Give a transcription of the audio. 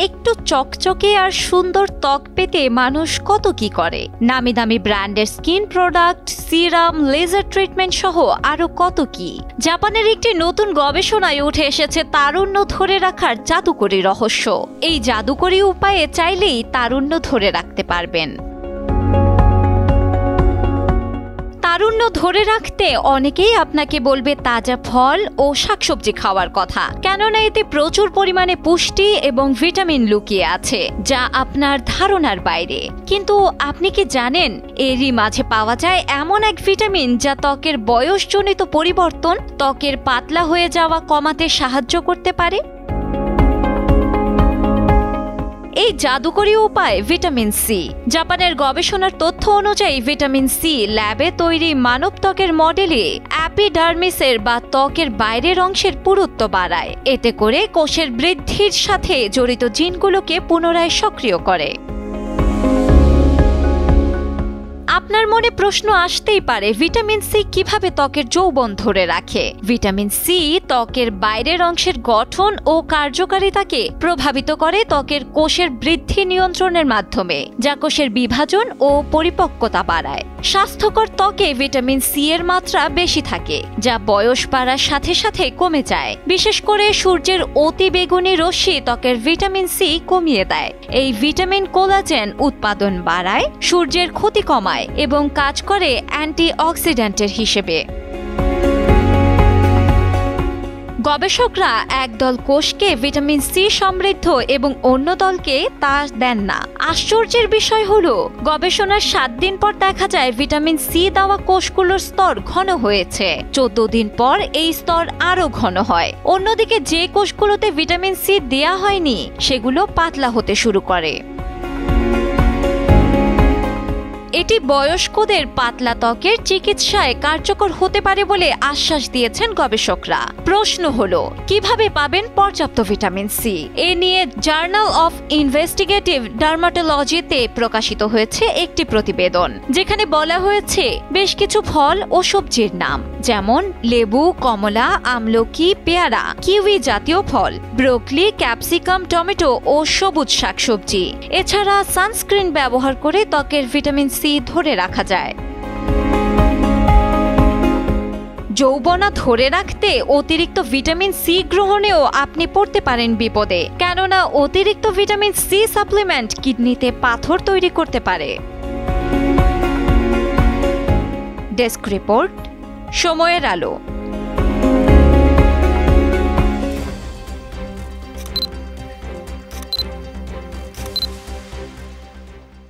একটু চকচকে আর সুন্দর ত্বক পেতে মানুষ কত কি করে। নামি দামি ব্র্যান্ডের skin product, serum, laser treatment সহ আরো কত কি। জাপানের একটি নতুন গবেষণায় উঠে এসেছে তারুণ্য ধরে রাখার জাদুকরী রহস্য। এই জাদুকরী উপায়ে চাইলেই তারুণ্য ধরে রাখতে পারবেন। তারুণ্য ধরে রাখতে অনেকেই আপনাকে বলবে তাজা ফল ও শাকসবজি খাওয়ার কথা, কেননা এতে প্রচুর পরিমাণে পুষ্টি এবং ভিটামিন লুকিয়ে আছে যা আপনার ধারণার বাইরে। কিন্তু আপনি কি জানেন এরই মাঝে পাওয়া যায় এমন এক ভিটামিন যা ত্বকের বয়সজনিত পরিবর্তন, ত্বকের পাতলা হয়ে যাওয়া কমাতে সাহায্য করতে পারে? এই জাদুকরী উপায় ভিটামিন সি। জাপানের গবেষণার তথ্য অনুযায়ী ভিটামিন সি ল্যাবে তৈরি মানব ত্বকের মডেলে অ্যাপিডার্মিসের বা ত্বকের বাইরের অংশের পুরুত্ব বাড়ায়। এতে করে কোষের বৃদ্ধির সাথে জড়িত জিনগুলোকে পুনরায় সক্রিয় করে। আপনার মনে প্রশ্ন আসতেই পারে, ভিটামিন সি কিভাবে ত্বকের যৌবন ধরে রাখে? ভিটামিন সি ত্বকের বাইরের অংশের গঠন ও কার্যকারিতাকে প্রভাবিত করে ত্বকের কোষের বৃদ্ধি নিয়ন্ত্রণের মাধ্যমে, যা কোষের বিভাজন ও পরিপক্কতা বাড়ায়। স্বাস্থ্যকর ত্বকে ভিটামিন সি এর মাত্রা বেশি থাকে, যা বয়স বাড়ার সাথে সাথে কমে যায়। বিশেষ করে সূর্যের অতি বেগুনি রশ্মি ত্বকের ভিটামিন সি কমিয়ে দেয়। এই ভিটামিন কোলাজেন উৎপাদন বাড়ায়, সূর্যের ক্ষতি কমায় এবং কাজ করে অ্যান্টিঅক্সিডেন্টের হিসেবে। গবেষকরা একদল কোষকে ভিটামিন সি সমৃদ্ধ এবং অন্য দলকে তা দেন না। আশ্চর্যের বিষয় হলো, গবেষণার 7 দিন পর দেখা যায় ভিটামিন সি দেওয়া কোষগুলোর স্তর ঘন হয়েছে। 14 দিন পর এই স্তর আরো ঘন হয়। অন্যদিকে যে কোষগুলোতে ভিটামিন সি দেয়া হয়নি সেগুলো পাতলা হতে শুরু করে। এটি বয়স্কদের পাতলা ত্বকের চিকিৎসায় কার্যকর হতে পারে বলে আশ্বাস দিয়েছেন গবেষকরা। প্রশ্ন হলো, কিভাবে পাবেন পর্যাপ্ত ভিটামিন সি? এ নিয়ে জার্নাল অফ ইনভেস্টিগেটিভ ডার্মাটোলজিতে প্রকাশিত হয়েছে একটি প্রতিবেদন, যেখানে বলা হয়েছে বেশ কিছু ফল ও সবজির নাম, যেমন লেবু, কমলা, আমলকি, পেয়ারা, কিউই জাতীয় ফল, ব্রোকলি, ক্যাপসিকাম, টমেটো ও সবুজ শাকসবজি। এছাড়া সানস্ক্রিন ব্যবহার করে ত্বকের ভিটামিন সি ধরে রাখা যায়। যৌবনা ধরে রাখতে অতিরিক্ত ভিটামিন সি গ্রহণেও আপনি পড়তে পারেন বিপদে, কেননা অতিরিক্ত ভিটামিন সি সাপ্লিমেন্ট কিডনিতে পাথর তৈরি করতে পারে। ডেস্ক রিপোর্ট, সময়ের আলো।